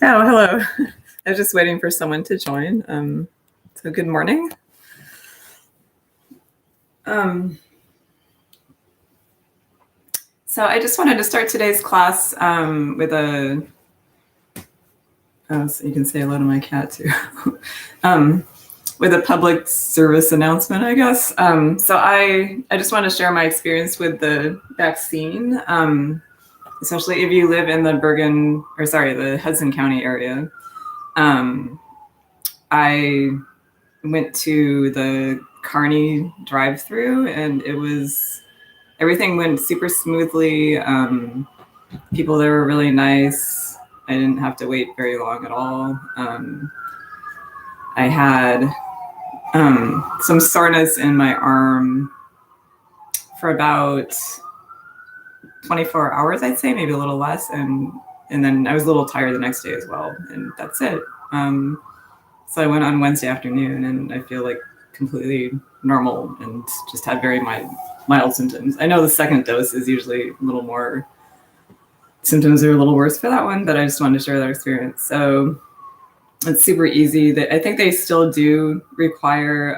Oh, hello. I was just waiting for someone to join. So good morning. So I just wanted to start today's class with so you can say hello to my cat too, with a public service announcement, I guess. So I just want to share my experience with the vaccine, especially if you live in the the Hudson County area. I went to the Kearney drive-through, and everything went super smoothly. People there were really nice. I didn't have to wait very long at all. I had some soreness in my arm for about 24 hours, I'd say, maybe a little less, and then I was a little tired the next day as well, and that's it. So I went on Wednesday afternoon, and I feel like completely normal and just had very mild symptoms. I know the second dose is usually a little more, symptoms are a little worse for that one, but I just wanted to share that experience. So it's super easy. I think they still do require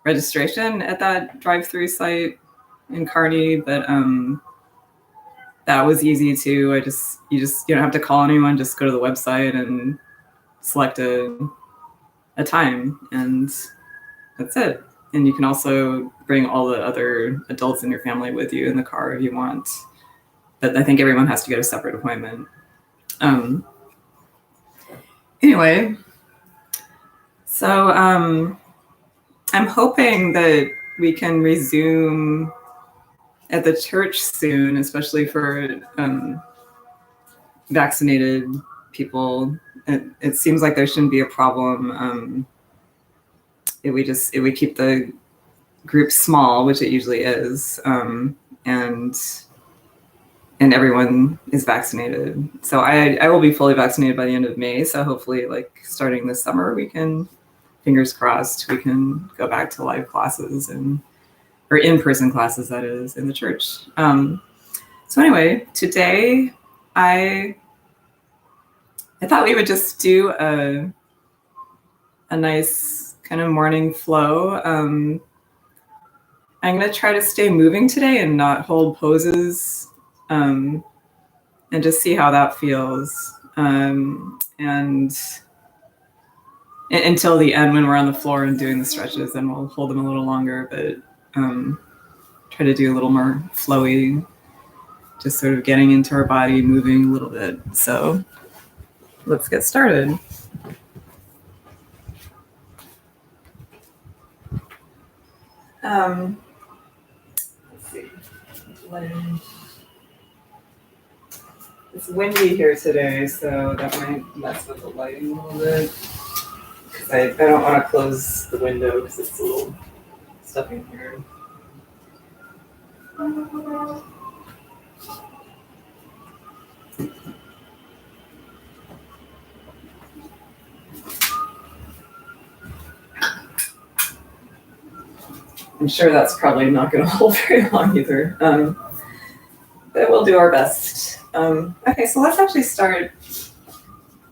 registration at that drive-through site in Kearney, but that was easy too. You don't have to call anyone, just go to the website and select a time, and that's it. And you can also bring all the other adults in your family with you in the car if you want. But I think everyone has to get a separate appointment. Anyway, so I'm hoping that we can resume at the church soon, especially for vaccinated people. It seems like there shouldn't be a problem if we keep the group small, which it usually is, and everyone is vaccinated. So I will be fully vaccinated by the end of May. So hopefully, like starting this summer, we can, fingers crossed, we can go back to live classes or in-person classes, that is, in the church. So anyway, today I thought we would just do a nice kind of morning flow. I'm going to try to stay moving today and not hold poses, and just see how that feels. And until the end, when we're on the floor and doing the stretches, then we'll hold them a little longer, but try to do a little more flowy, just sort of getting into our body, moving a little bit. So let's get started. Let's see. It's windy here today, so that might mess with the lighting a little bit. Because I don't want to close the window because it's a little stuffy here. I'm sure that's probably not going to hold very long either, but we'll do our best. Okay, so let's actually start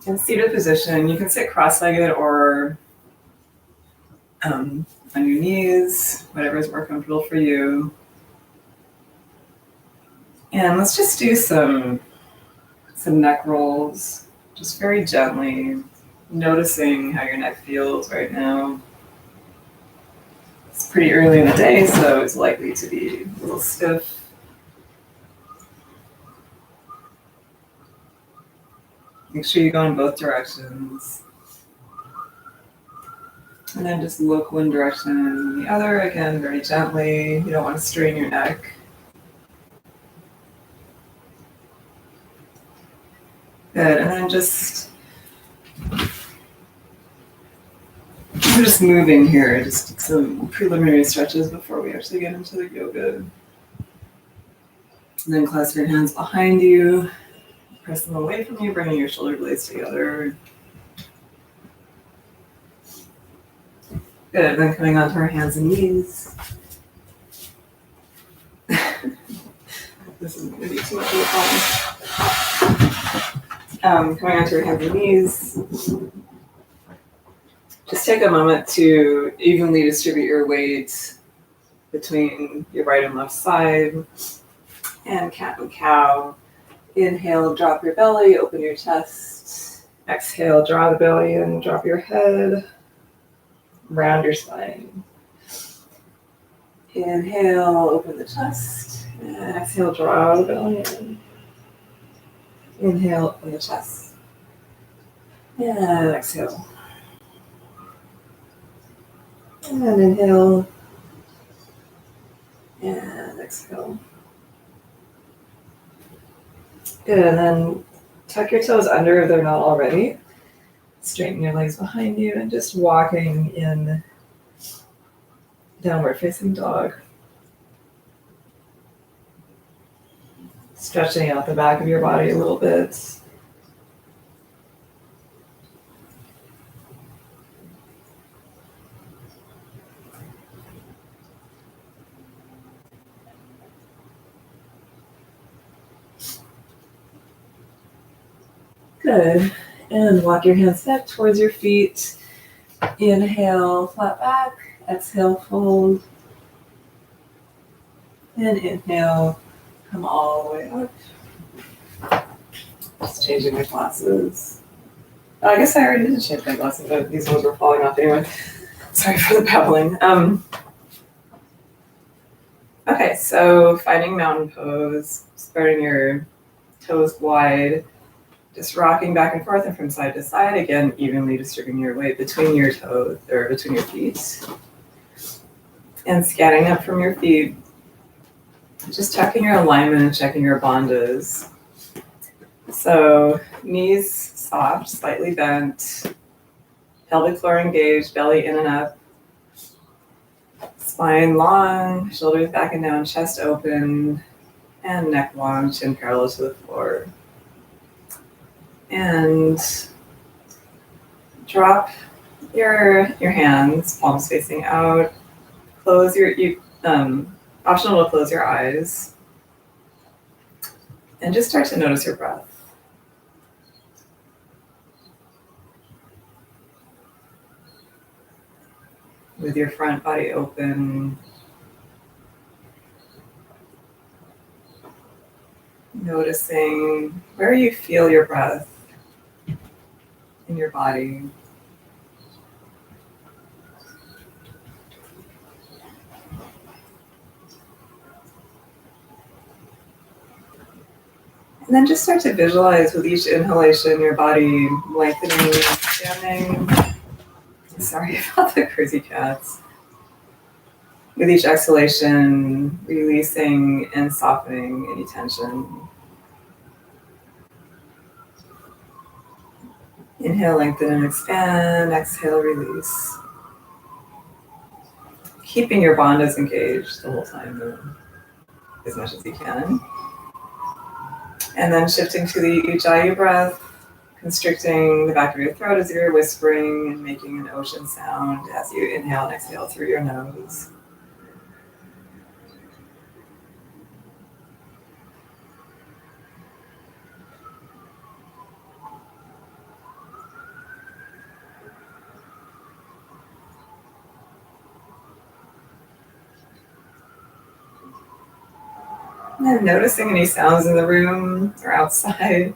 in seated position. You can sit cross-legged or on your knees, whatever is more comfortable for you. And let's just do some neck rolls, just very gently, noticing how your neck feels right now. It's pretty early in the day, so it's likely to be a little stiff. Make sure you go in both directions. And then just look one direction and the other, again, very gently. You don't want to strain your neck. Good, and then we're just moving here, just some preliminary stretches before we actually get into the yoga. And then clasp your hands behind you, press them away from you, bringing your shoulder blades together. Good, then coming onto our hands and knees. This isn't going to be too much of a problem. Coming onto your hands and knees. Just take a moment to evenly distribute your weight between your right and left side. And cat and cow. Inhale, drop your belly, open your chest. Exhale, draw the belly in, drop your head. Round your spine. Inhale, open the chest. And exhale, draw the belly in. Inhale, open the chest. And exhale. And inhale. And exhale. Good, and then tuck your toes under if they're not already. Straighten your legs behind you and just walking in downward facing dog. Stretching out the back of your body a little bit. Good. And walk your hands back towards your feet. Inhale, flat back. Exhale, fold. And inhale, come all the way up. Just changing my glasses. Oh, I guess I already did change my glasses, but these ones were falling off anyway. Sorry for the babbling. Okay, so finding mountain pose, spreading your toes wide. Just rocking back and forth and from side to side. Again, evenly distributing your weight between your toes or between your feet. And scanning up from your feet. Just checking your alignment and checking your bandhas. So knees soft, slightly bent. Pelvic floor engaged, belly in and up. Spine long, shoulders back and down, chest open. And neck long, chin parallel to the floor. And drop your hands, palms facing out. Close optional to close your eyes. And just start to notice your breath. With your front body open. Noticing where you feel your breath in your body. And then just start to visualize with each inhalation, your body lengthening, expanding. Sorry about the crazy cats. With each exhalation, releasing and softening any tension. Inhale, lengthen and expand. Exhale, release. Keeping your bandhas engaged the whole time, as much as you can. And then shifting to the Ujjayi breath, constricting the back of your throat as you're whispering and making an ocean sound as you inhale and exhale through your nose. And then noticing any sounds in the room or outside.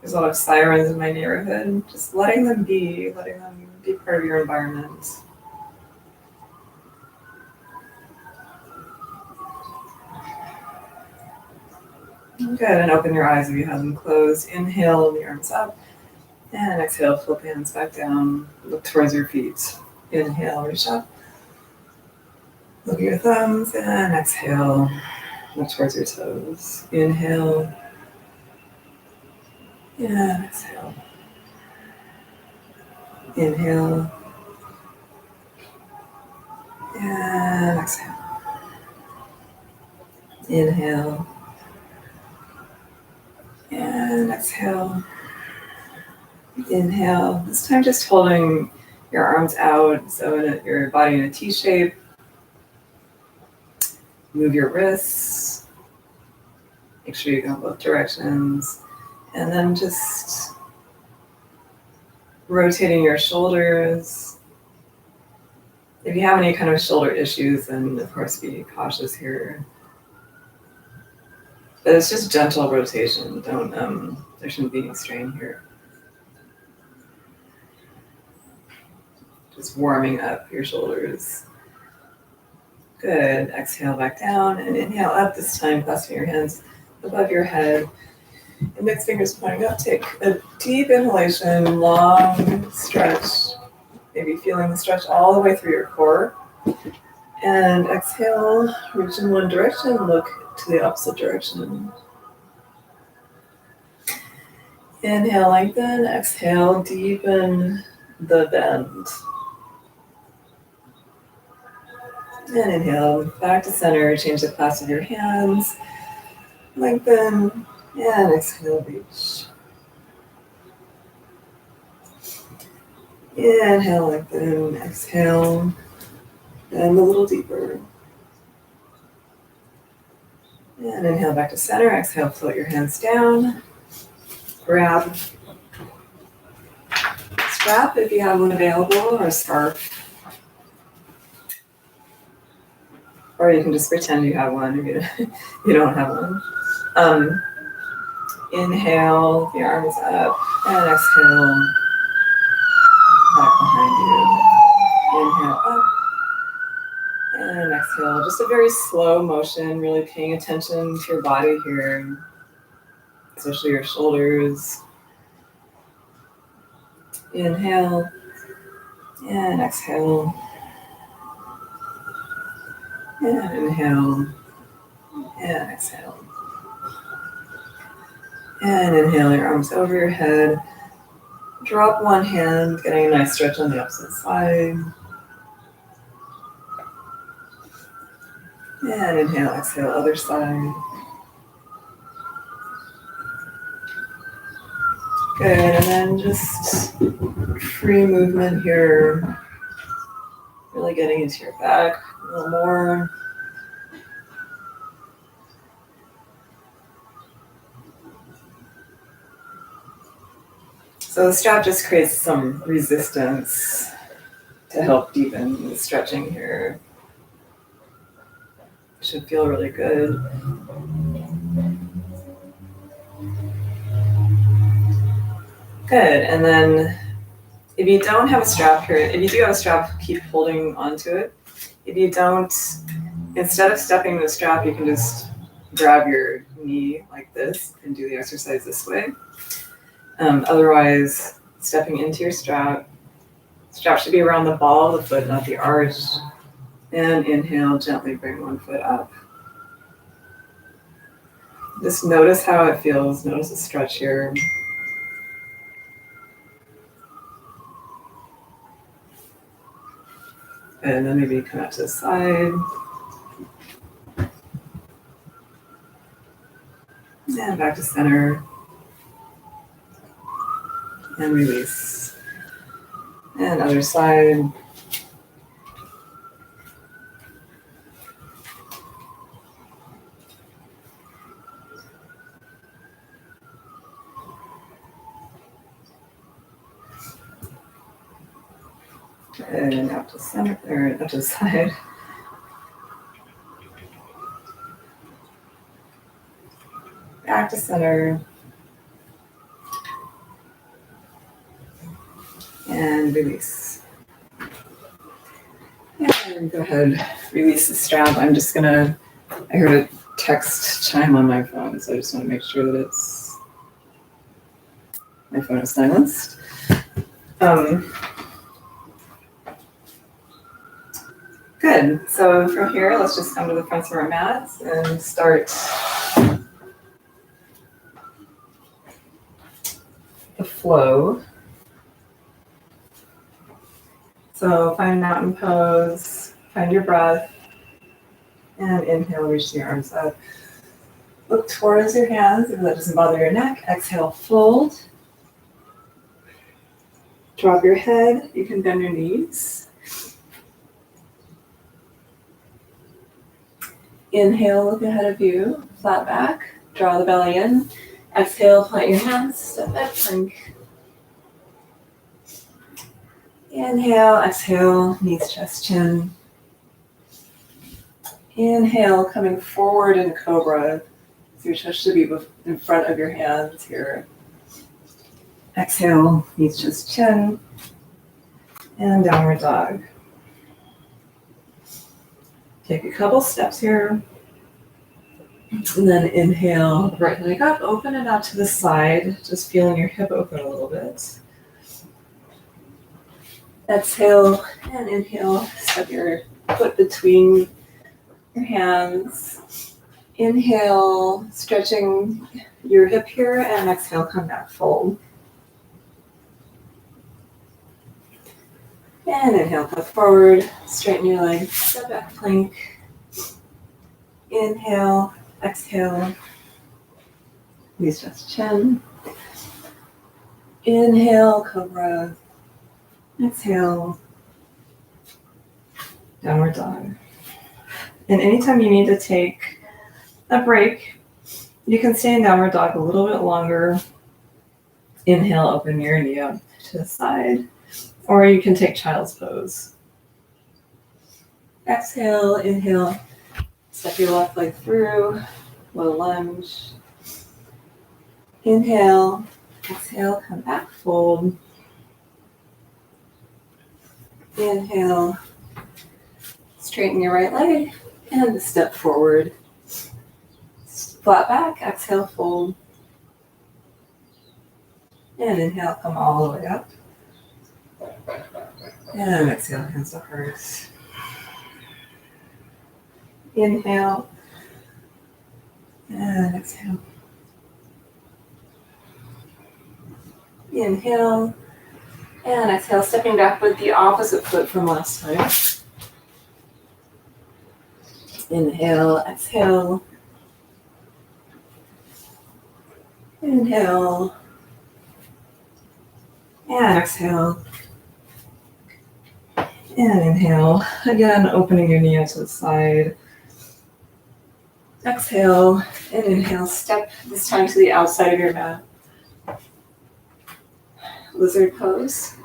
There's a lot of sirens in my neighborhood. Just letting them be part of your environment. Good, and open your eyes if you have them closed. Inhale, the arms up. And exhale, flip hands back down. Look towards your feet. Inhale, reach up. Look at your thumbs and exhale. Look towards your toes. Inhale. And exhale. Inhale. And exhale. Inhale. And exhale. Inhale. This time just holding your arms out, so your body in a T shape. Move your wrists. Make sure you go both directions. And then just rotating your shoulders. If you have any kind of shoulder issues, then of course be cautious here. But it's just gentle rotation. There shouldn't be any strain here. Just warming up your shoulders. Good. Exhale back down and inhale up, this time clasping your hands above your head. Index fingers pointing up. Take a deep inhalation, long stretch. Maybe feeling the stretch all the way through your core. And exhale, reach in one direction, look to the opposite direction. Inhale, lengthen. Exhale, deepen the bend. And inhale, back to center. Change the clasp of your hands. Lengthen. And exhale, reach. Inhale, lengthen. Exhale. Bend a little deeper. And inhale back to center. Exhale, float your hands down. Grab a strap if you have one available, or a scarf. Or you can just pretend you have one if you don't have one. Inhale, the arms up, and exhale, back behind you. Inhale up, and exhale. Just a very slow motion, really paying attention to your body here, especially your shoulders. Inhale, and exhale. And inhale, and exhale. And inhale your arms over your head. Drop one hand, getting a nice stretch on the opposite side. And inhale, exhale, other side. Good, and then just free movement here. Really getting into your back a little more. So the strap just creates some resistance to help deepen the stretching here. Should feel really good. Good, and then if you don't have a strap here, if you do have a strap, keep holding onto it. If you don't, instead of stepping the strap, you can just grab your knee like this and do the exercise this way. Otherwise, stepping into your strap. Strap should be around the ball of the foot, not the arch. And inhale, gently bring one foot up. Just notice how it feels. Notice the stretch here. And then maybe come out to the side. And back to center. And release. And other side. And out to center, or out to the side. Back to center. And release. And go ahead, release the strap. I'm just gonna, I heard a text chime on my phone, so I just want to make sure that my phone is silenced. Good. So from here, let's just come to the front of our mats and start the flow. So find mountain pose, find your breath, and inhale, reach the arms up. Look towards your hands if that doesn't bother your neck. Exhale, fold. Drop your head. You can bend your knees. Inhale, look ahead of you, flat back. Draw the belly in. Exhale, plant your hands, step back, plank. Inhale, exhale, knees, chest, chin. Inhale, coming forward in cobra. So your chest should be in front of your hands here. Exhale, knees, chest, chin. And downward dog. Take a couple steps here. And then inhale, right leg up, open it out to the side, just feeling your hip open a little bit. Exhale and inhale, step your foot between your hands. Inhale, stretching your hip here, and exhale, come back, fold. And inhale, come forward, straighten your legs, step back, plank. Inhale, exhale, knees, chest, chin. Inhale, cobra. Exhale, downward dog. And anytime you need to take a break, you can stay in downward dog a little bit longer. Inhale, open your knee up to the side, or you can take child's pose. Exhale, inhale, step your left leg through, low lunge. Inhale, exhale, come back, fold. Inhale, straighten your right leg and step forward. Flat back, exhale, fold. And inhale, come all the way up. And exhale, hands to heart. Inhale. And exhale. Inhale. And exhale, stepping back with the opposite foot from last time. Inhale, exhale. Inhale. And exhale. And inhale. Again, opening your knee out to the side. Exhale and inhale. Step this time to the outside of your mat. Lizard pose.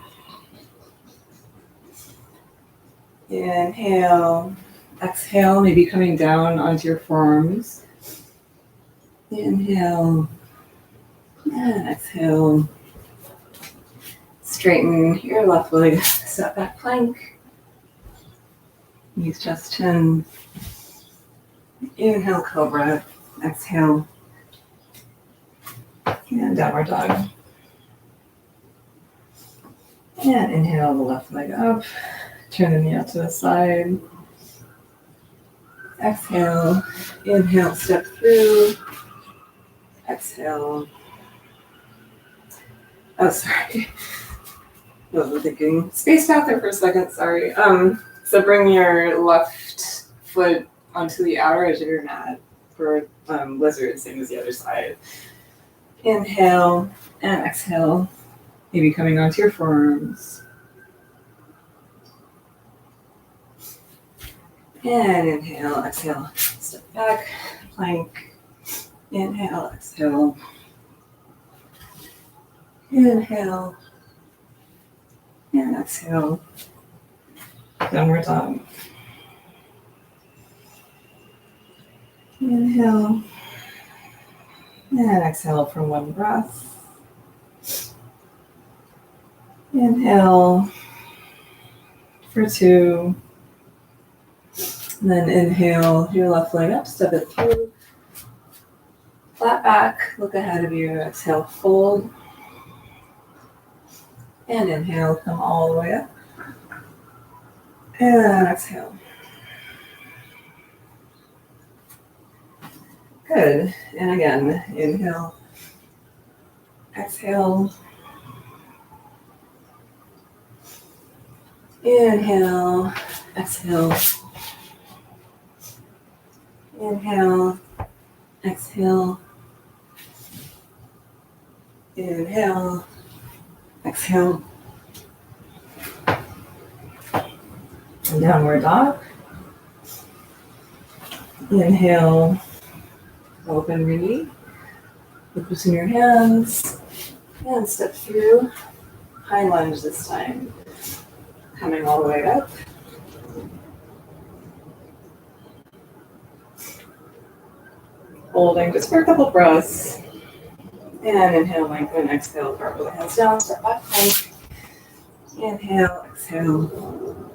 Inhale. Exhale, maybe coming down onto your forearms. Inhale. And exhale. Straighten your left leg. Step back plank. Knees, chest, chin. Inhale, cobra. Exhale. And downward dog. And inhale the left leg up. Turn the knee out to the side. Exhale. Inhale, step through. Exhale. Oh, sorry. I was thinking, spaced out there for a second, sorry. So bring your left foot onto the outer edge of your mat for lizard, same as the other side. Inhale and exhale, maybe coming onto your forearms. And inhale, exhale, step back, plank. Inhale, exhale. Inhale. And exhale. Downward dog. Inhale. And exhale for one breath. Inhale for two. And then inhale your left leg up, step it through. Flat back, look ahead of you. Exhale, fold. And inhale, come all the way up. And exhale. Good. And again, inhale, exhale, inhale, exhale, inhale, exhale, inhale, exhale, and downward dog. Inhale, open your knee, loosen your hands, and step through. High lunge this time, coming all the way up. Holding just for a couple breaths. And inhale, lengthen, exhale, cartwheel the hands down, step back plank. Inhale, exhale.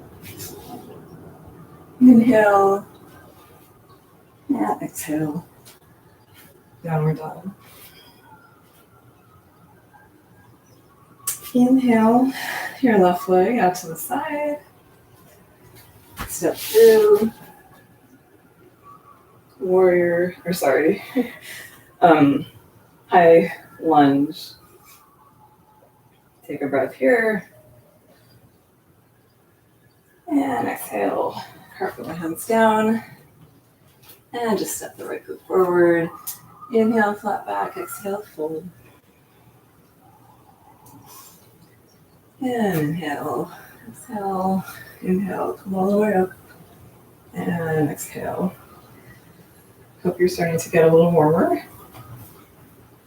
Inhale, and exhale. Downward dog. Inhale, your left leg out to the side. Step through. High lunge. Take a breath here. And exhale, cartwheel the hands down. And just step the right foot forward. Inhale, flat back, exhale, fold. And inhale, exhale, inhale, come all the way up. And exhale. Hope you're starting to get a little warmer.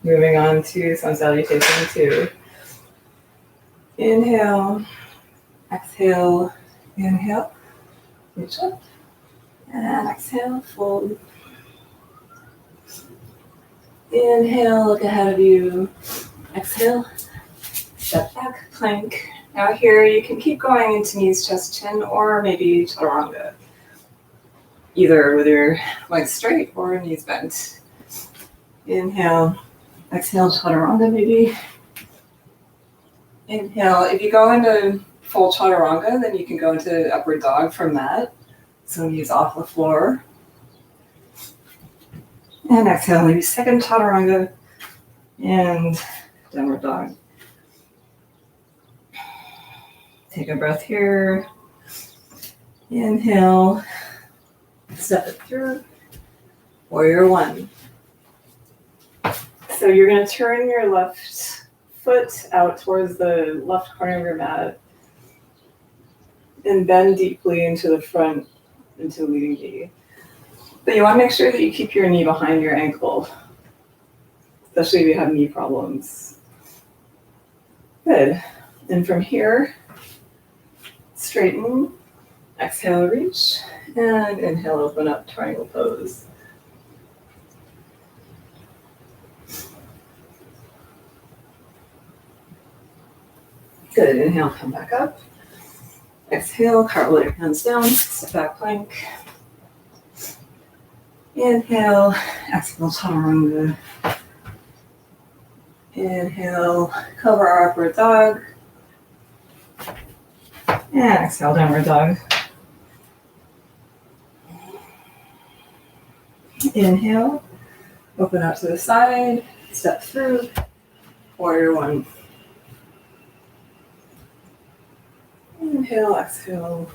Moving on to sun salutation 2. Inhale, exhale, inhale, reach up, and exhale, fold. Inhale, look ahead of you. Exhale, step back, plank. Now here you can keep going into knees, chest, chin, or maybe Chaturanga. Either with your legs straight or knees bent. Inhale, exhale, Chaturanga maybe. Inhale, if you go into full Chaturanga, then you can go into upward dog from that. So knees off the floor. And exhale, maybe second Chaturanga and downward dog. Take a breath here. Inhale, step it through. Warrior 1. So you're going to turn your left foot out towards the left corner of your mat and bend deeply into the front, into the leading knee. But you want to make sure that you keep your knee behind your ankle, especially if you have knee problems. Good. And from here, straighten, exhale, reach, and inhale, open up, triangle pose. Good, inhale, come back up. Exhale, cartwheel your hands down, step back plank. Inhale, exhale, Chaturanga. Inhale, cover our upward dog. And exhale, downward dog. Inhale, open up to the side, step through, warrior 1. Inhale, exhale.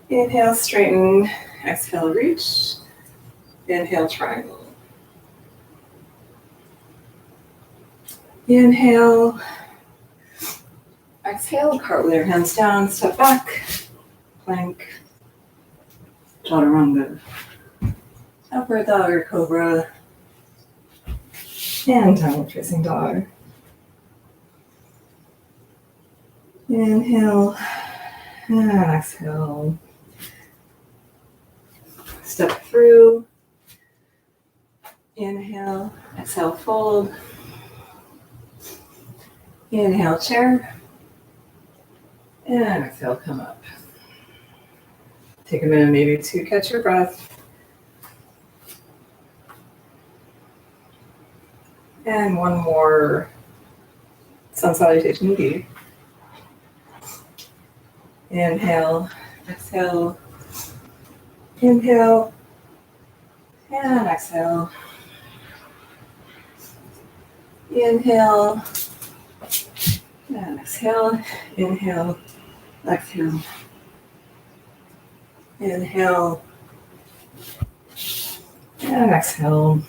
Inhale, straighten, exhale, reach. Inhale, triangle. Inhale, exhale, cartwheel your hands down, step back, plank, Chaturanga, upward dog or cobra, and downward facing dog. Inhale, and exhale. Step through. Inhale, exhale, fold. Inhale, chair. And exhale, come up. Take a minute maybe to catch your breath. And one more sun salutation B. Inhale, exhale, inhale, And exhale. Inhale. And exhale. Inhale. Exhale. Inhale. And exhale.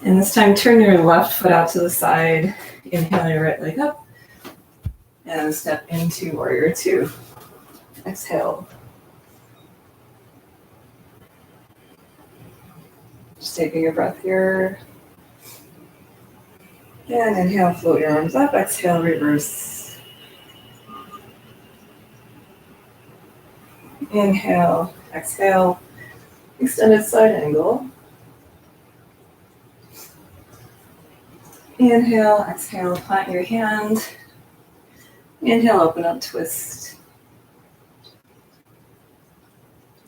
And this time, turn your left foot out to the side. Inhale your right leg up. And step into warrior two. Exhale. Just taking a breath here. And inhale, float your arms up. Exhale, reverse. Inhale, exhale, extended side angle. Inhale, exhale, plant your hand. Inhale, open up, twist.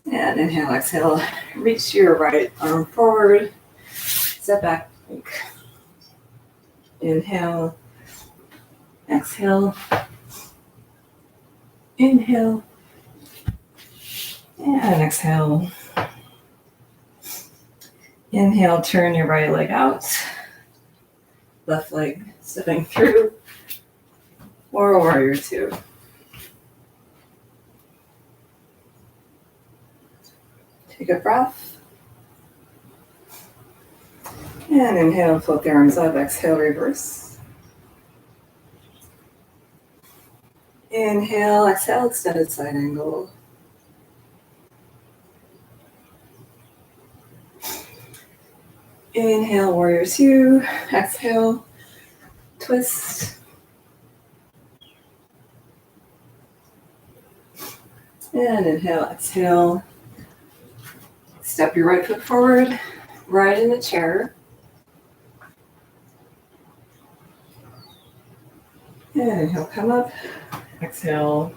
And inhale, exhale, reach your right arm forward. Step back, plank. Inhale, exhale, inhale, and exhale. Inhale, turn your right leg out. Left leg stepping through. Or warrior two. Take a breath. And inhale, float the arms up. Exhale, reverse. Inhale, exhale, extended side angle. Inhale, warrior two. Exhale, twist. And inhale, exhale. Step your right foot forward, right in the chair. And inhale, come up. Exhale,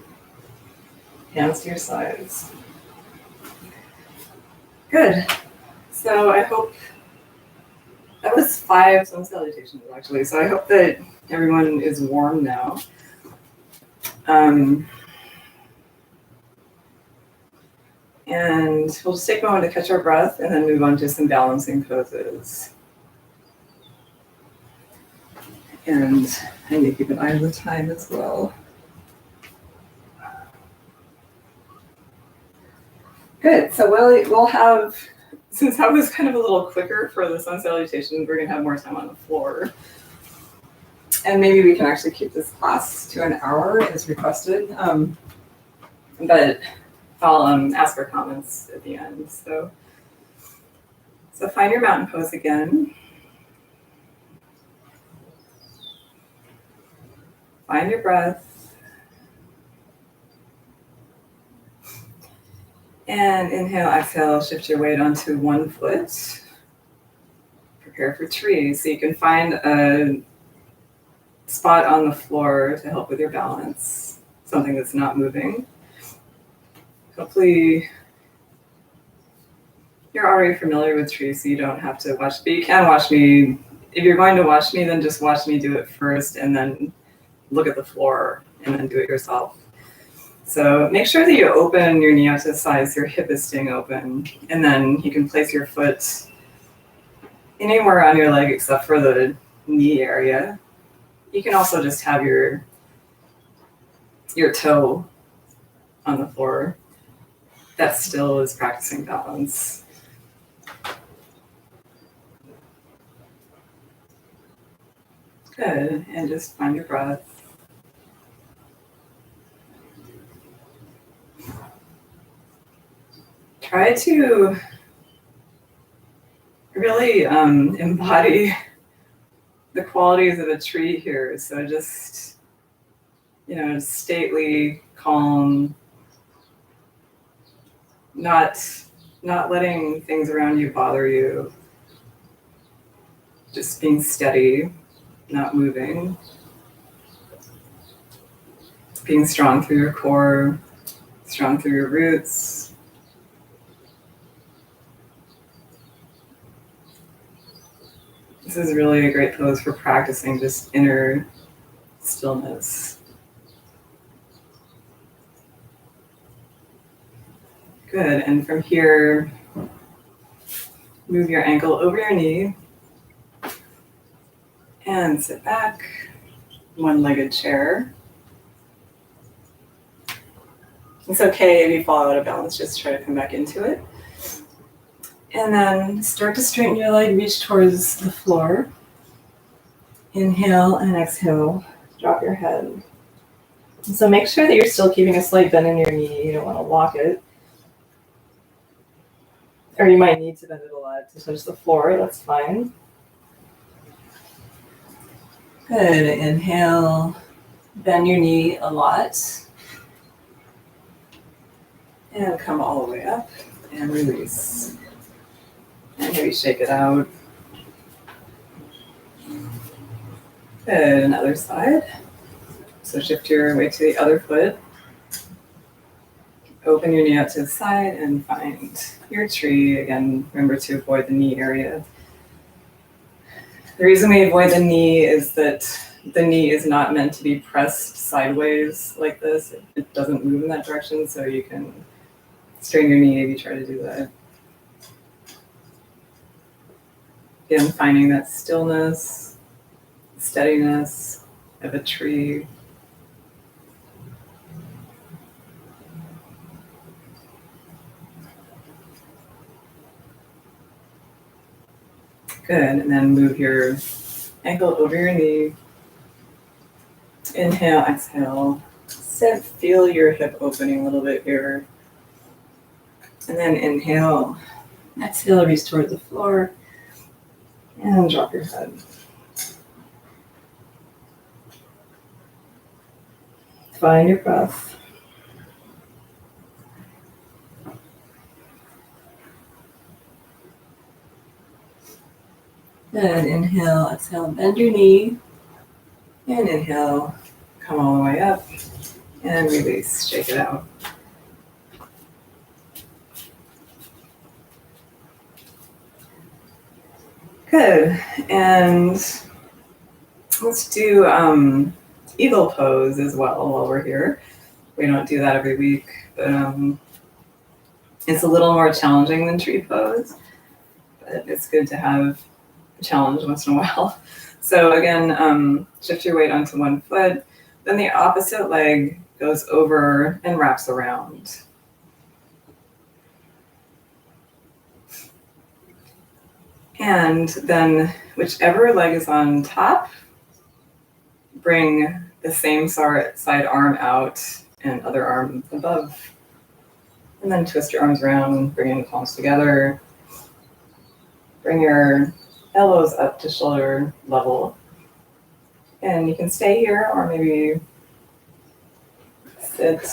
hands to your sides. Good. So I hope that was 5 sun salutations actually. So I hope that everyone is warm now. And we'll just take a moment to catch our breath and then move on to some balancing poses. And I need to keep an eye on the time as well. Good, so we'll have, since that was kind of a little quicker for the sun salutation, we're gonna have more time on the floor. And maybe we can actually keep this class to an hour as requested. But I'll ask for comments at the end. So find your mountain pose again. Find your breath. And inhale, exhale, shift your weight onto one foot. Prepare for tree. So you can find a spot on the floor to help with your balance, something that's not moving. Hopefully you're already familiar with tree, so you don't have to watch, but you can watch me. If you're going to watch me, then just watch me do it first and then look at the floor and then do it yourself. So make sure that you open your knee up to the side so your hip is staying open. And then you can place your foot anywhere on your leg except for the knee area. You can also just have your toe on the floor. That still is practicing balance. Good, and just find your breath. Try to really embody the qualities of a tree here. So just, stately, calm, not letting things around you bother you. Just being steady, not moving. Being strong through your core, strong through your roots. This is really a great pose for practicing just inner stillness. Good. And from here, move your ankle over your knee and sit back, one-legged chair. It's okay if you fall out of balance, just try to come back into it. And then start to straighten your leg, reach towards the floor. Inhale and exhale, drop your head. So make sure that you're still keeping a slight bend in your knee. You don't want to lock it. Or you might need to bend it a lot to touch the floor, that's fine. Good, inhale, bend your knee a lot. And come all the way up and release. And maybe shake it out. Good, another side. So shift your weight to the other foot. Open your knee out to the side and find your tree. Again, remember to avoid the knee area. The reason we avoid the knee is that the knee is not meant to be pressed sideways like this. It doesn't move in that direction, so you can strain your knee if you try to do that. Again, finding that stillness, steadiness of a tree. Good, and then move your ankle over your knee. Inhale, exhale. Sit, feel your hip opening a little bit here. And then inhale, exhale, reach toward the floor. And drop your head. Find your breath. Good. Inhale, exhale, bend your knee. And inhale, come all the way up. And release, shake it out. Good. And let's do eagle pose as well while we're here. We don't do that every week, but it's a little more challenging than tree pose. But it's good to have a challenge once in a while. So again, shift your weight onto one foot. Then the opposite leg goes over and wraps around. And then whichever leg is on top, bring the same side arm out and other arm above. And then twist your arms around, bring the palms together. Bring your elbows up to shoulder level. And you can stay here or maybe sit.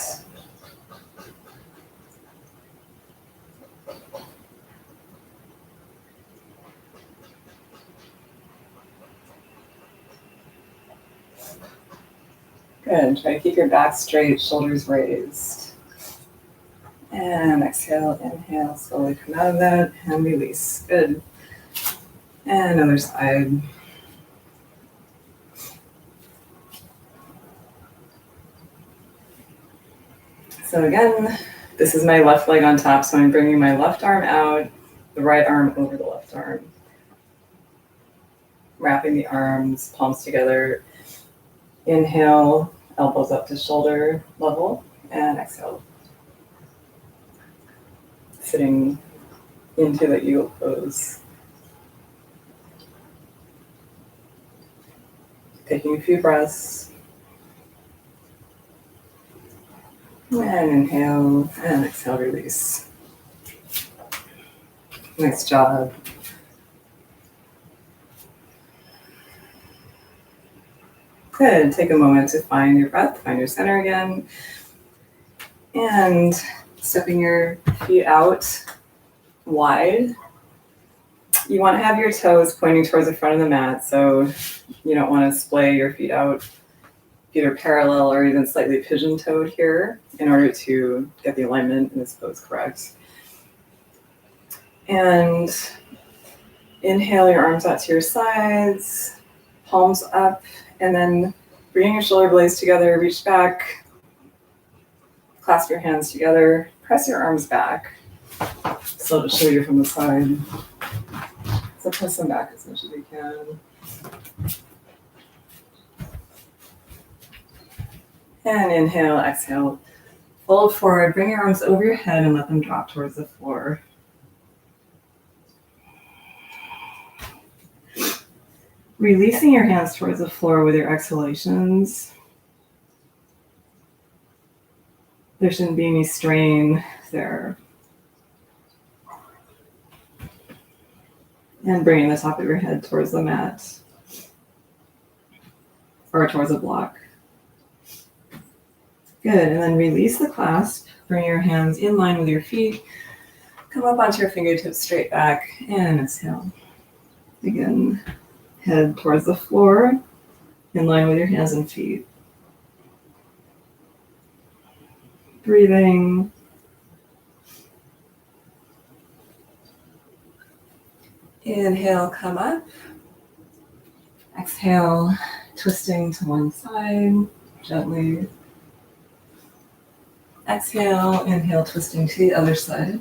Good. Try to keep your back straight, shoulders raised. And exhale, inhale, slowly come out of that and release. Good. And other side. So again, this is my left leg on top, so I'm bringing my left arm out, the right arm over the left arm. Wrapping the arms, palms together. Inhale, elbows up to shoulder level, and exhale. Sitting into the eagle pose. Taking a few breaths. And inhale, and exhale, release. Nice job. Good. Take a moment to find your breath, find your center again. And stepping your feet out wide. You want to have your toes pointing towards the front of the mat, so you don't want to splay your feet out. Feet are parallel or even slightly pigeon-toed here in order to get the alignment in this pose correct. And inhale your arms out to your sides, palms up, and then bringing your shoulder blades together, reach back, clasp your hands together, press your arms back. So to show you from the side. So press them back as much as you can. And inhale, exhale. Fold forward, bring your arms over your head and let them drop towards the floor. Releasing your hands towards the floor with your exhalations. There shouldn't be any strain there. And bringing the top of your head towards the mat or towards a block. Good, and then release the clasp. Bring your hands in line with your feet. Come up onto your fingertips straight back and exhale. Again, head towards the floor, in line with your hands and feet. Breathing. Inhale, come up. Exhale, twisting to one side, gently. Exhale, inhale, twisting to the other side.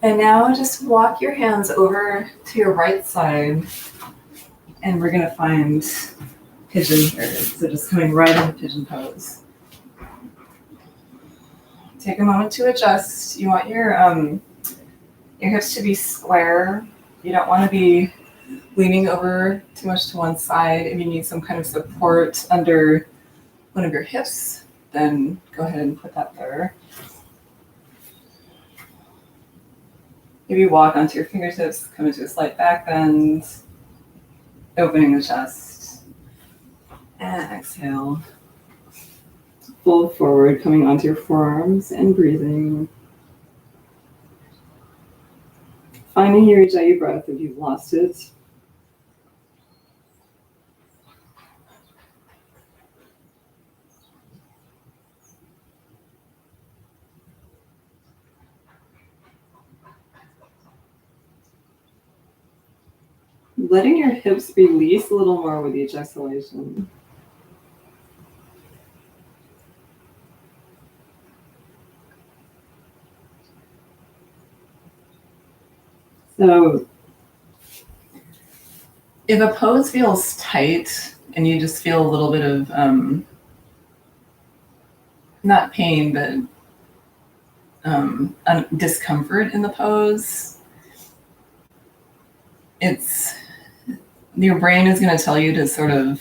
And now just walk your hands over to your right side, and we're gonna find pigeon here. So just coming right into pigeon pose. Take a moment to adjust. You want your hips to be square. You don't want to be leaning over too much to one side. If you need some kind of support under one of your hips, then go ahead and put that there. Maybe walk onto your fingertips, come into a slight back bend, opening the chest. And exhale. Fold forward, coming onto your forearms and breathing. Finding your Ujjayi breath if you've lost it. Letting your hips release a little more with each exhalation. So if a pose feels tight and you just feel a little bit of, not pain, but discomfort in the pose, your brain is going to tell you to sort of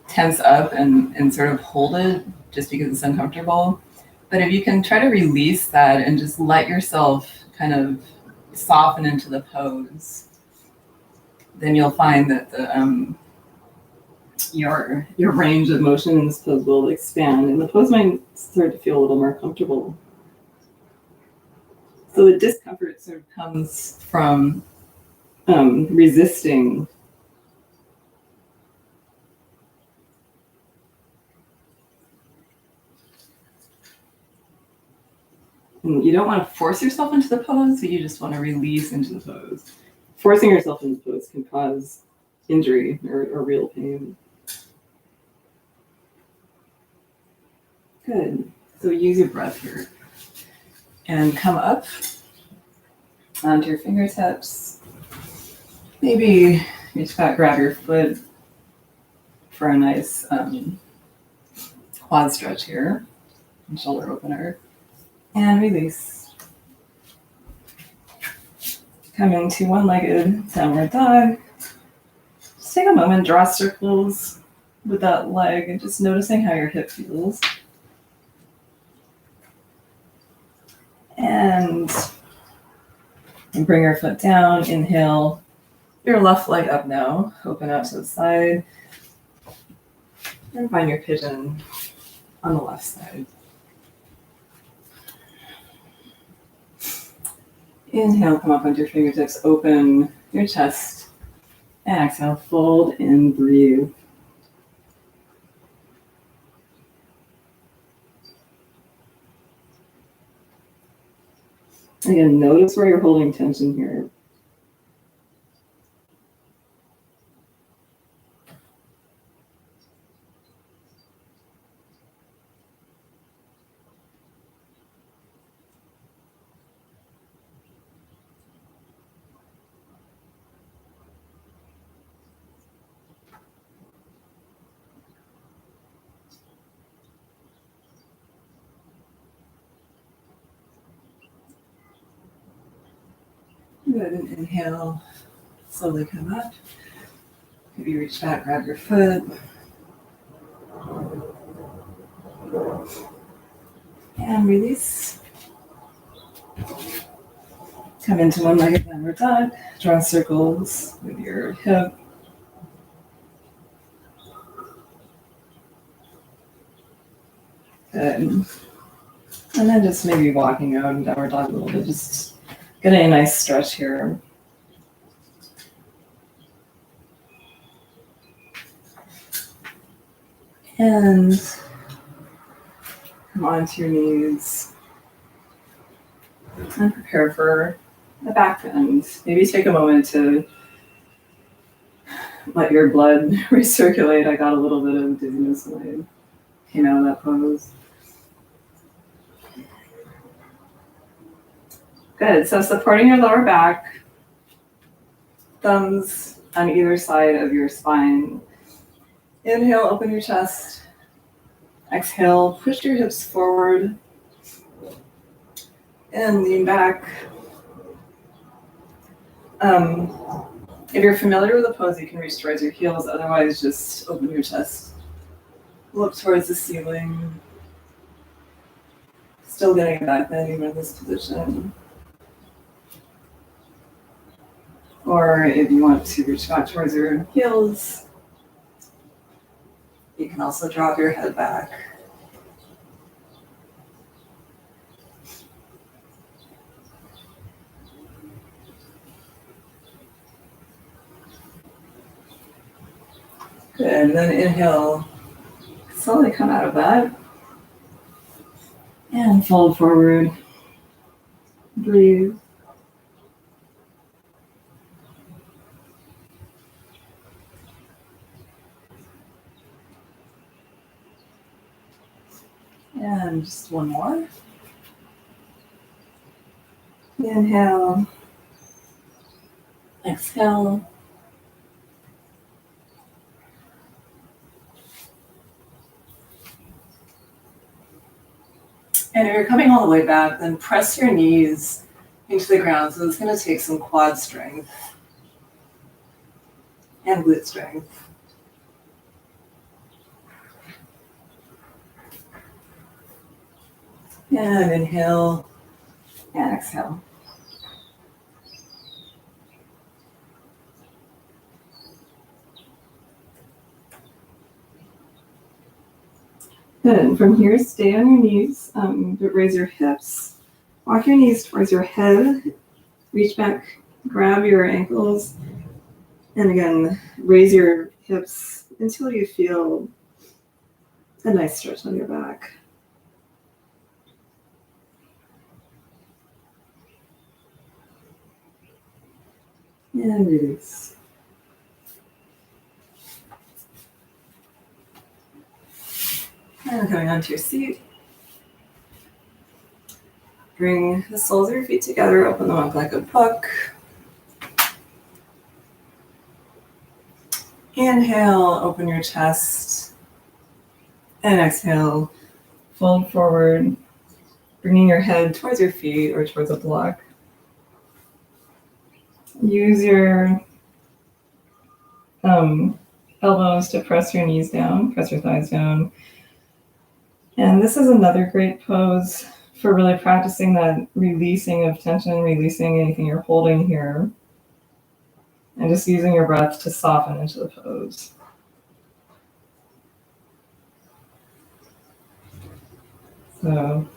tense up and sort of hold it just because it's uncomfortable. But if you can try to release that and just let yourself kind of soften into the pose, then you'll find that your range of motion in this pose will expand and the pose might start to feel a little more comfortable. So the discomfort sort of comes from resisting. And you don't want to force yourself into the pose, but you just want to release into the pose. Forcing yourself into the pose can cause injury or real pain. Good. So use your breath here. And come up onto your fingertips. Maybe reach back, grab your foot for a nice quad stretch here. And shoulder opener. And release. Coming to one-legged downward dog. Just take a moment, draw circles with that leg and just noticing how your hip feels. And bring your foot down, inhale. Your left leg up now, open out to the side. And find your pigeon on the left side. Inhale, come up onto your fingertips, open your chest. And exhale, fold and breathe. Again, notice where you're holding tension here. Good, and inhale, slowly come up. Maybe reach back, grab your foot. And release. Come into one-legged downward dog. Draw circles with your hip. Good. And then just maybe walking out in downward dog a little bit, just getting a nice stretch here. And come onto your knees and prepare for the back bend. Maybe take a moment to let your blood recirculate. I got a little bit of dizziness when I came out of that pose. Good, so supporting your lower back, thumbs on either side of your spine. Inhale, open your chest. Exhale, push your hips forward and lean back. If you're familiar with the pose, you can reach towards your heels. Otherwise, just open your chest. Look towards the ceiling. Still getting a back bend even in this position. Or if you want to reach back towards your heels, you can also drop your head back. Good, and then inhale, slowly come out of that. And fold forward. Breathe. And just one more. Inhale. Exhale. And if you're coming all the way back, then press your knees into the ground. So it's going to take some quad strength and glute strength. And inhale and exhale. Good, and from here, stay on your knees, but raise your hips. Walk your knees towards your head. Reach back, grab your ankles, and again, raise your hips until you feel a nice stretch on your back. And release. And coming onto your seat. Bring the soles of your feet together, open them up like a book. Inhale, open your chest. And exhale, fold forward, bringing your head towards your feet or towards a block. Use your elbows to press your knees down, press your thighs down. And this is another great pose for really practicing that releasing of tension, releasing anything you're holding here, and just using your breath to soften into the pose. So,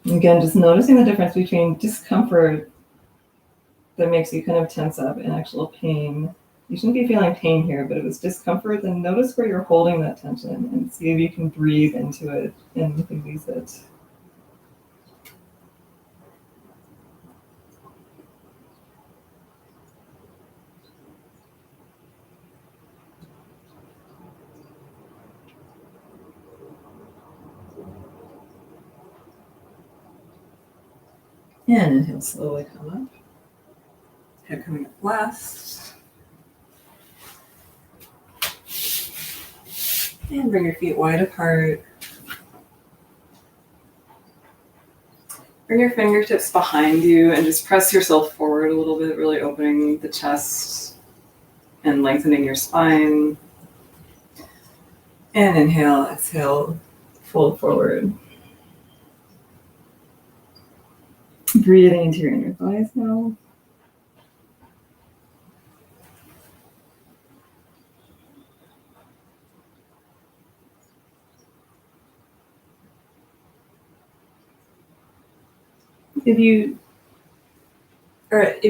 again, just noticing the difference between discomfort that makes you kind of tense up and actual pain. You shouldn't be feeling pain here, but if it's discomfort, then notice where you're holding that tension and see if you can breathe into it and release it. And inhale, slowly come up. Head coming up last. And bring your feet wide apart. Bring your fingertips behind you and just press yourself forward a little bit, really opening the chest and lengthening your spine. And inhale, exhale, fold forward. Breathing into your inner thighs now. If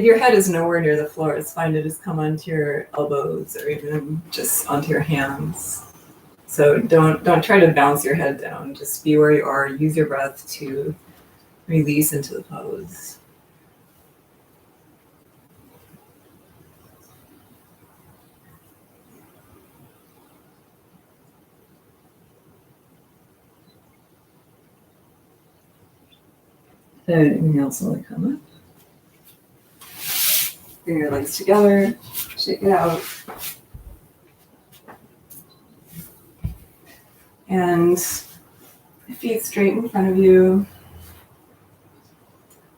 your head is nowhere near the floor, it's fine to just come onto your elbows or even just onto your hands. So don't try to bounce your head down. Just be where you are. Use your breath to release into the pose. And inhale, slowly come up. Bring your legs together, shake it out. And feet straight in front of you.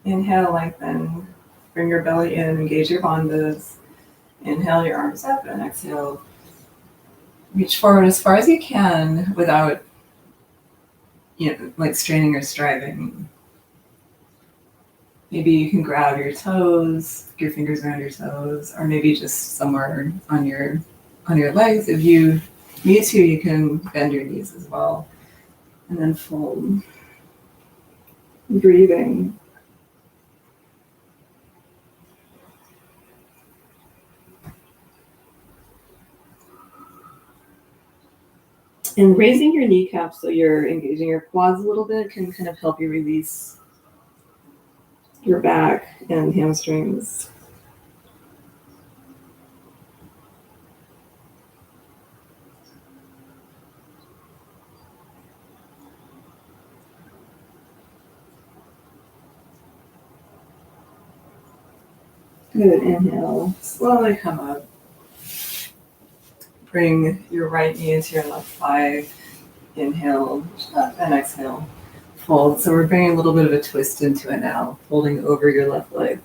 Inhale, lengthen. Bring your belly in, engage your bandhas. Inhale, your arms up, and exhale. Reach forward as far as you can without, like straining or striving. Maybe you can grab your toes, your fingers around your toes, or maybe just somewhere on your legs. If you need to, you can bend your knees as well. And then fold. Breathing. And raising your kneecaps so you're engaging your quads a little bit can kind of help you release your back and hamstrings. Good, inhale, slowly come up. Bring your right knee into your left thigh. Inhale, up, and exhale. Fold. So we're bringing a little bit of a twist into it now, folding over your left leg.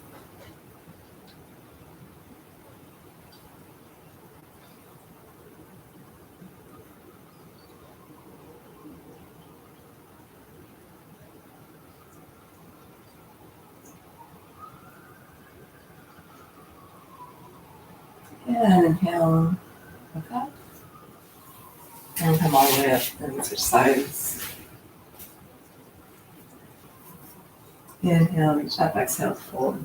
And inhale, look up. And come all the way up and switch sides. Inhale, reach up, exhale, fold.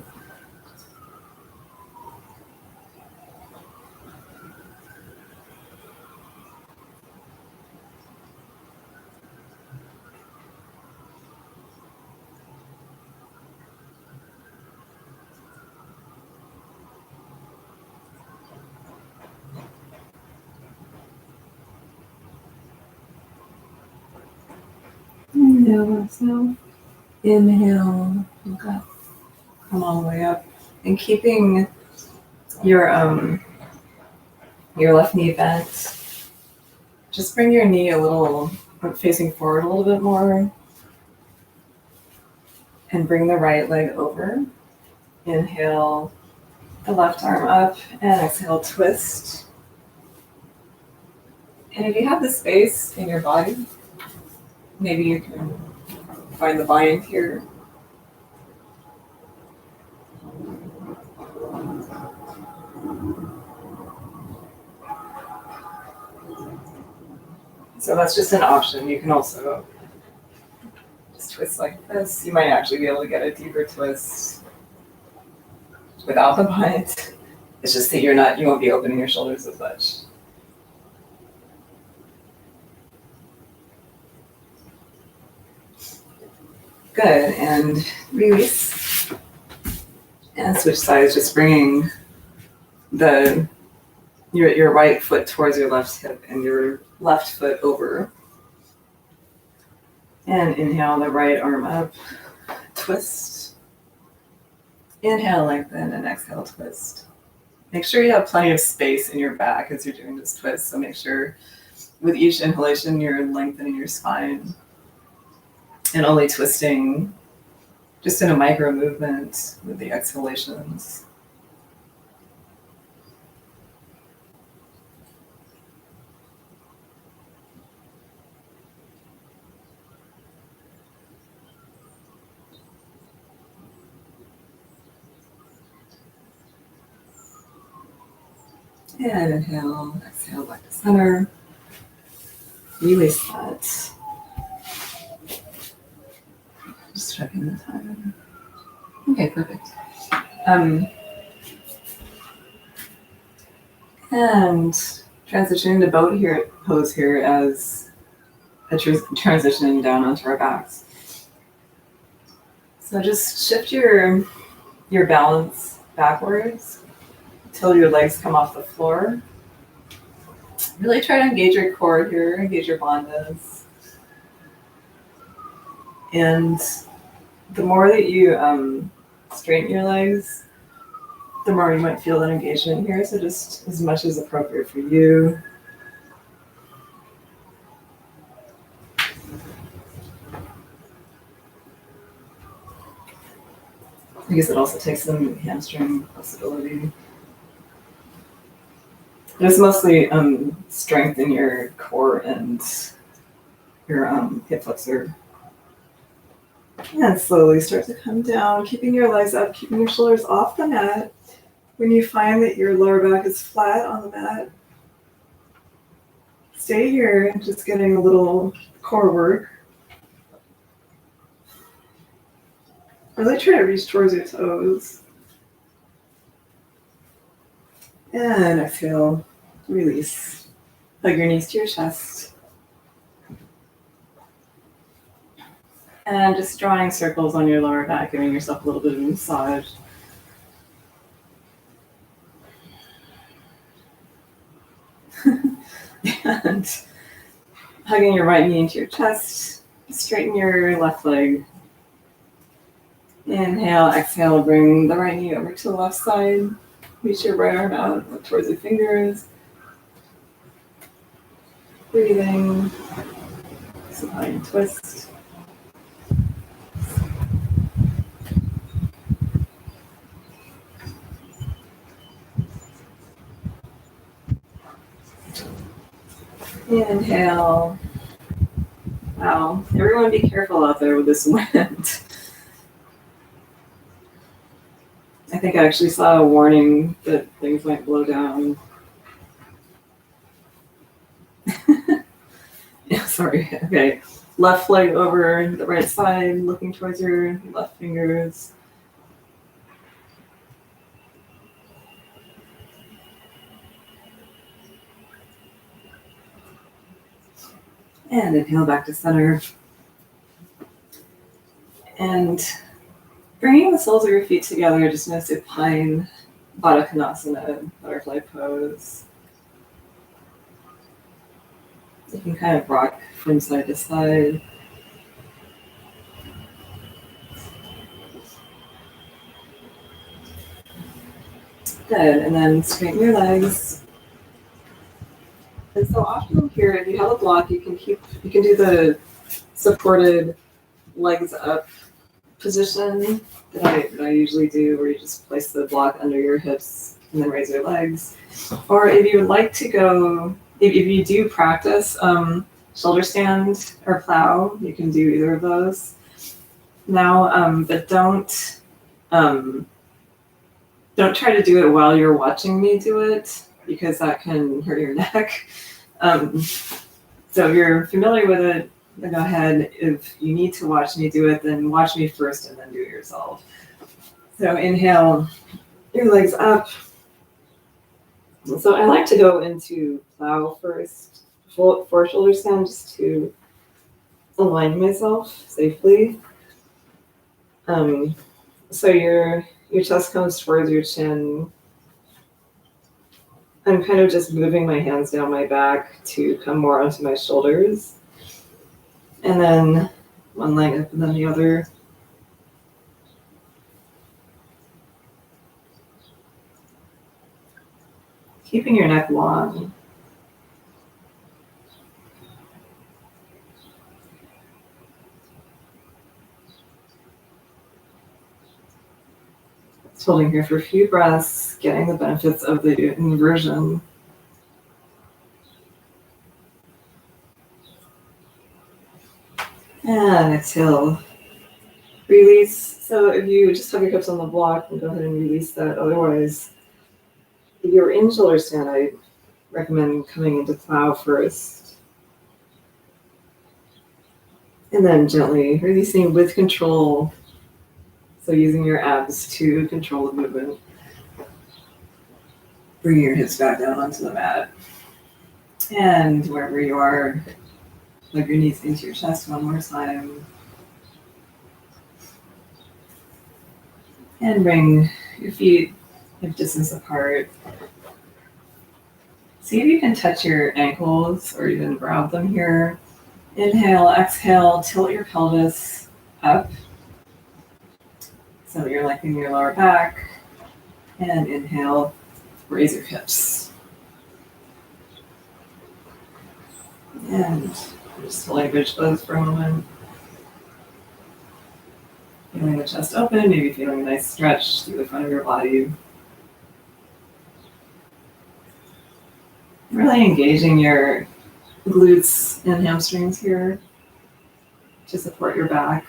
Inhale, exhale. Inhale, look up. Come all the way up. And keeping your left knee bent, just bring your knee a little facing forward a little bit more. And bring the right leg over. Inhale, the left arm up, and exhale, twist. And if you have the space in your body, maybe you can find the bind here. So that's just an option. You can also just twist like this. You might actually be able to get a deeper twist without the bind. It's just that you won't be opening your shoulders as much. Good, and release. And switch sides, just bringing your right foot towards your left hip and your left foot over. And inhale, the right arm up, twist. Inhale, lengthen, and exhale, twist. Make sure you have plenty of space in your back as you're doing this twist. So make sure with each inhalation, you're lengthening your spine and only twisting just in a micro movement with the exhalations. And inhale, exhale back to center. Release that. Just checking the time. Okay, perfect. And transitioning to boat here pose here as a transition down onto our backs. So just shift your balance backwards until your legs come off the floor. Really try to engage your core here, engage your bandhas. And the more that you straighten your legs, the more you might feel that engagement here. So just as much as appropriate for you. I guess it also takes some hamstring flexibility. It's mostly strengthen your core and your hip flexor. And slowly start to come down, keeping your legs up, keeping your shoulders off the mat. When you find that your lower back is flat on the mat, stay here, just getting a little core work. Really try to reach towards your toes. And exhale, release. Hug your knees to your chest. And just drawing circles on your lower back, giving yourself a little bit of a massage. And hugging your right knee into your chest. Straighten your left leg. Inhale, exhale, bring the right knee over to the left side. Reach your right arm out, look towards the fingers. Breathing. Supine twist. Inhale. Wow, everyone be careful out there with this wind. I think I actually saw a warning that things might blow down. Yeah, sorry. Okay. Left leg over the right side, looking towards your left fingers. And inhale back to center. And bringing the soles of your feet together, just in a supine Baddha Konasana, butterfly pose. You can kind of rock from side to side. Good, and then straighten your legs. And so often here, if you have a block, you can do the supported legs up position that I usually do, where you just place the block under your hips and then raise your legs. Or if you would like to go, if you do practice shoulder stand or plow, you can do either of those now, but don't try to do it while you're watching me do it, because that can hurt your neck. So if you're familiar with it, then go ahead. If you need to watch me do it, then watch me first and then do it yourself. So inhale, your legs up. So I like to go into plow first, for shoulder stand, just to align myself safely. So your chest comes towards your chin. I'm kind of just moving my hands down my back to come more onto my shoulders. And then one leg up and then the other. Keeping your neck long. Just holding here for a few breaths, getting the benefits of the inversion. And exhale. Release. So if you just have your hips on the block, then go ahead and release that. Otherwise, if you're in shoulder stand, I recommend coming into plow first. And then gently releasing with control. So using your abs to control the movement. Bring your hips back down onto the mat. And wherever you are, plug your knees into your chest one more time. And bring your feet hip distance apart. See if you can touch your ankles or even grab them here. Inhale, exhale, tilt your pelvis up so that you're lengthening your lower back. And inhale, raise your hips. And just holding bridge pose for a moment. Feeling the chest open, maybe feeling a nice stretch through the front of your body. Really engaging your glutes and hamstrings here to support your back.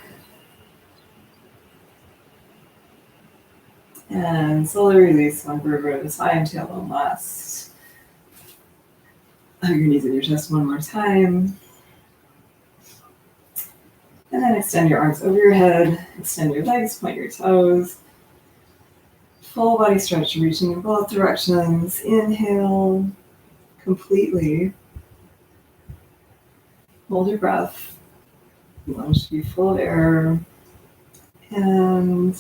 And slowly release one vertebra at a time, tailbone last. Hug your knees in your chest one more time. And then extend your arms over your head, extend your legs, point your toes. Full body stretch, reaching in both directions. Inhale completely. Hold your breath. Lunge to be full of air. And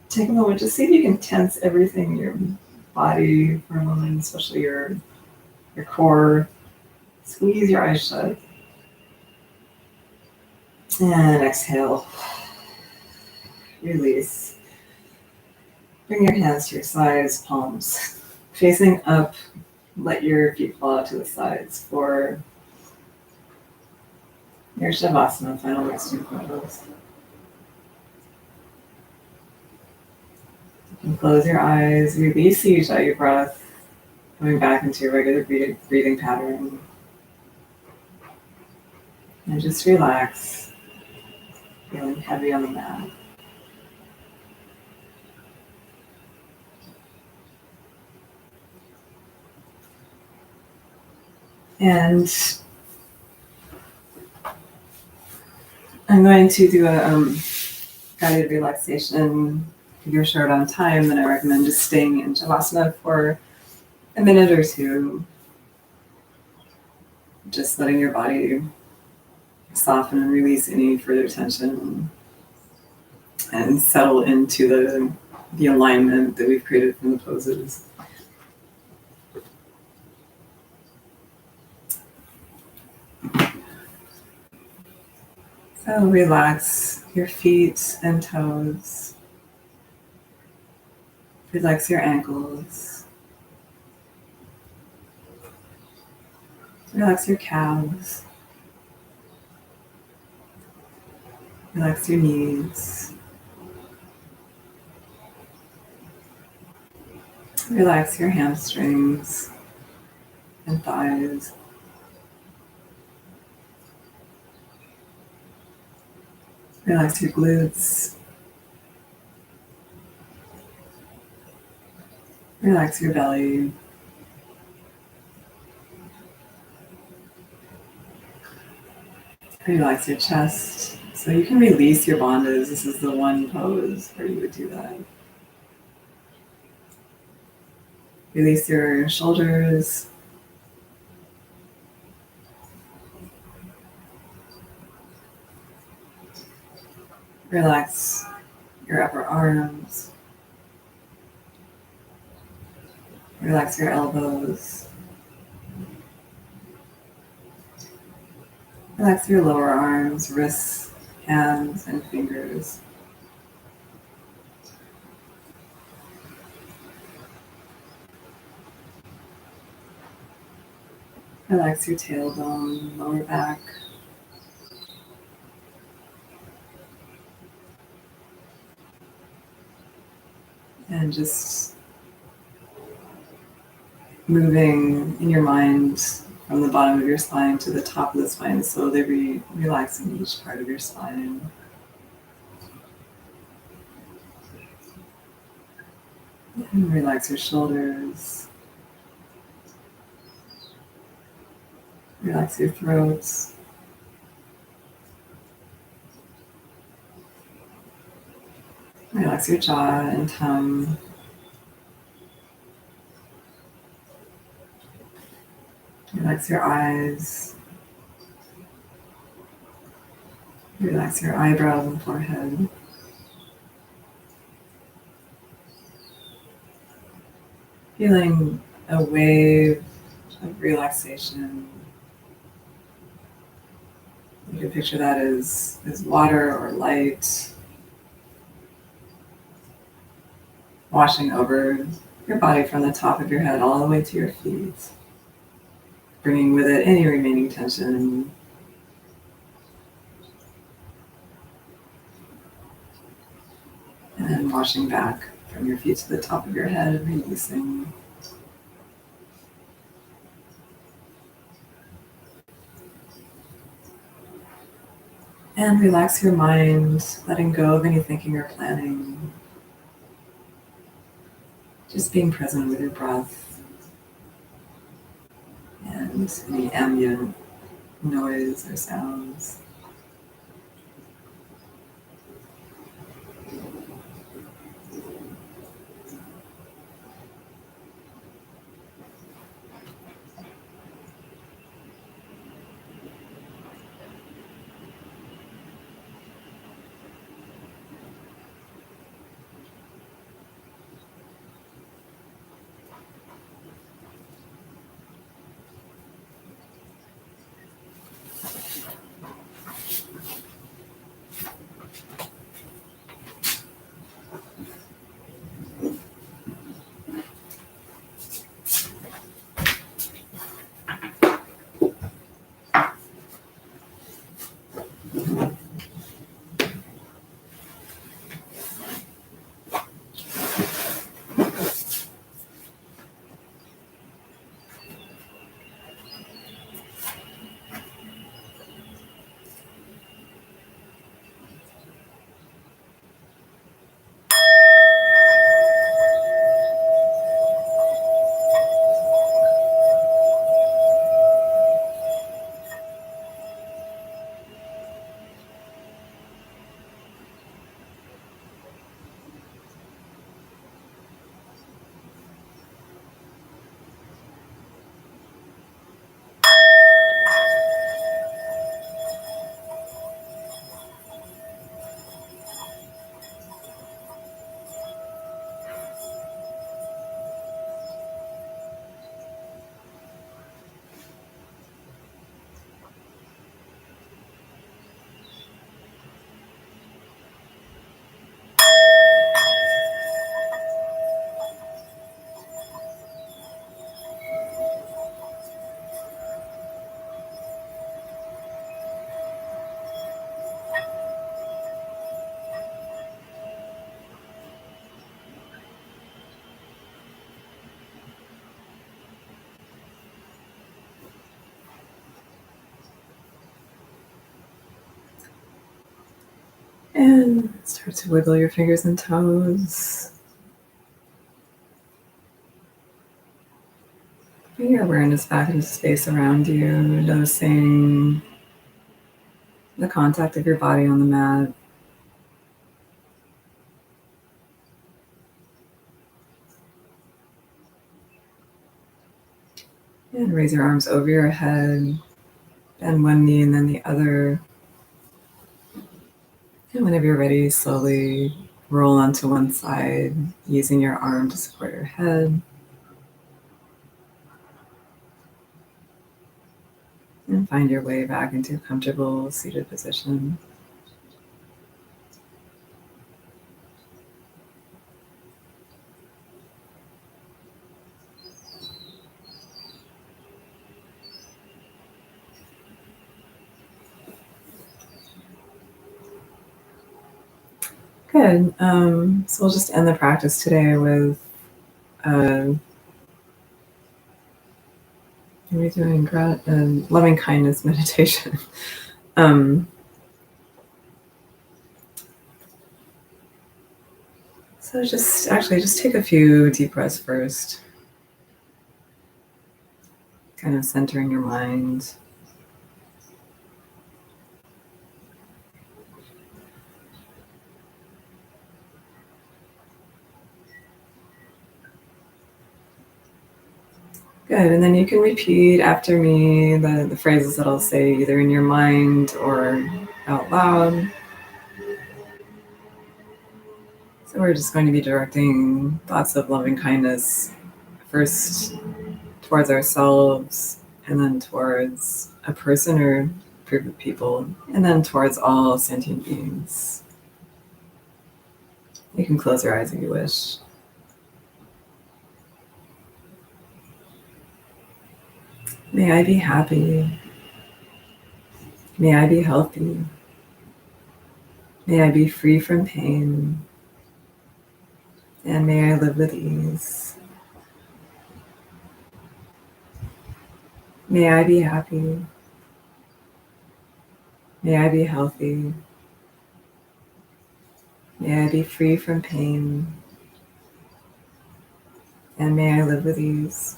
take a moment to see if you can tense everything in your body for a moment, especially your core. Squeeze your eyes shut. And exhale. Release. Bring your hands to your sides, palms facing up. Let your feet fall out to the sides for your Shavasana, final resting pose. You can close your eyes, release each out your breath, coming back into your regular breathing pattern. And just relax, feeling heavy on the mat. And I'm going to do a guided relaxation. If you're short on time, then I recommend just staying in Shavasana for a minute or two. Just letting your body soften and release any further tension and settle into the alignment that we've created from the poses. So relax your feet and toes. Relax your ankles. Relax your calves. Relax your knees. Relax your hamstrings and thighs. Relax your glutes. Relax your belly. Relax your chest. So you can release your bandhas. This is the one pose where you would do that. Release your shoulders. Relax your upper arms. Relax your elbows. Relax your lower arms, wrists, hands, and fingers. Relax your tailbone, lower back. And just moving in your mind from the bottom of your spine to the top of the spine, slowly relaxing each part of your spine. And relax your shoulders. Relax your throat. Relax your jaw and tongue. Relax your eyes. Relax your eyebrows and forehead. Feeling a wave of relaxation. You can picture that as water or light washing over your body from the top of your head all the way to your feet, bringing with it any remaining tension. And then washing back from your feet to the top of your head, releasing. And relax your mind, letting go of any thinking or planning. Just being present with your breath and any ambient noise or sounds. And start to wiggle your fingers and toes. Bring your awareness back into space around you, noticing the contact of your body on the mat. And raise your arms over your head, bend one knee and then the other. And whenever you're ready, slowly roll onto one side, using your arm to support your head. And find your way back into a comfortable seated position. Good. So we'll just end the practice today with we're doing loving kindness meditation. So just take a few deep breaths first, kind of centering your mind. Good, and then you can repeat after me the phrases that I'll say either in your mind or out loud. So we're just going to be directing thoughts of loving kindness first towards ourselves, and then towards a person or group of people, and then towards all sentient beings. You can close your eyes if you wish. May I be happy. May I be healthy. May I be free from pain. And may I live with ease. May I be happy. May I be healthy. May I be free from pain. And may I live with ease.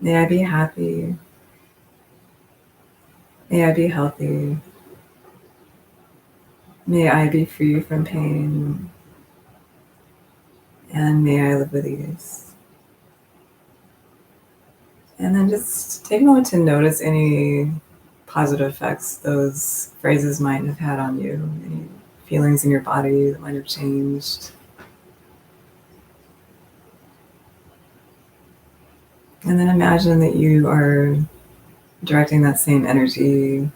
May I be happy. May I be healthy. May I be free from pain. And may I live with ease. And then just take a moment to notice any positive effects those phrases might have had on you, any feelings in your body that might have changed. And then imagine that you are directing that same energy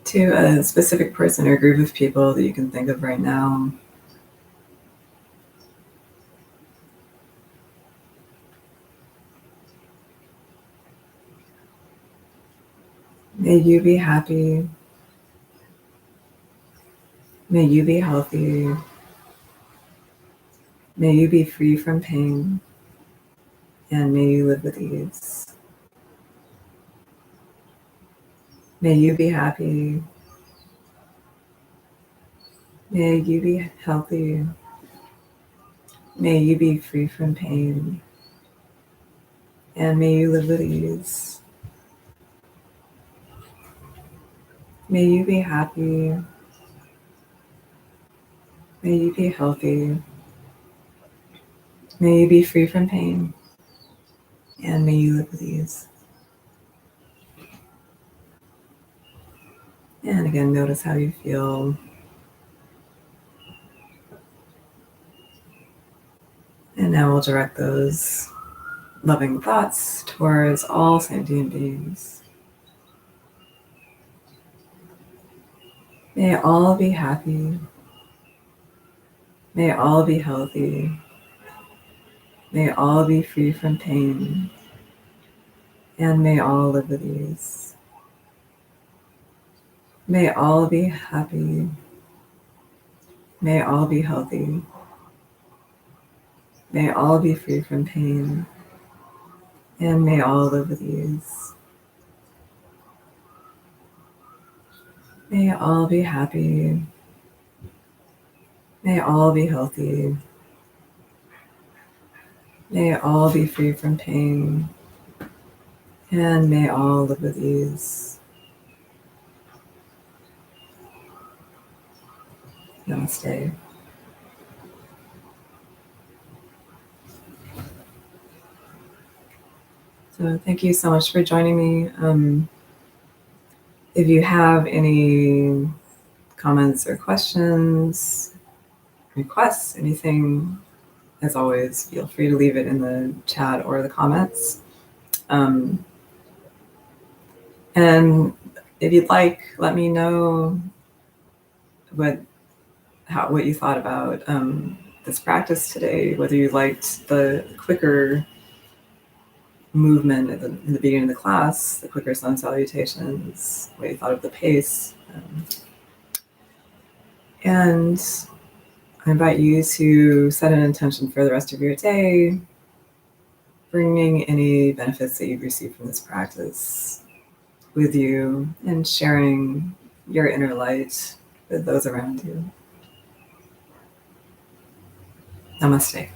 to a specific person or group of people that you can think of right now. May you be happy. May you be healthy. May you be free from pain. And may you live with ease. May you be happy. May you be healthy. May you be free from pain. And may you live with ease. May you be happy. May you be healthy. May you be free from pain. And may you live with ease. And again, notice how you feel. And now we'll direct those loving thoughts towards all sentient beings. May all be happy. May all be healthy. May all be free from pain. And may all live with ease. May all be happy. May all be healthy. May all be free from pain. And may all live with ease. May all be happy. May all be healthy. May all be free from pain. And may all live with ease. Namaste. So thank you so much for joining me. If you have any comments or questions, requests, anything, as always, feel free to leave it in the chat or the comments. And if you'd like, let me know what you thought about this practice today, whether you liked the quicker movement in the beginning of the class, the quicker sun salutations, the way you thought of the pace. And I invite you to set an intention for the rest of your day, bringing any benefits that you've received from this practice with you and sharing your inner light with those around you. Namaste.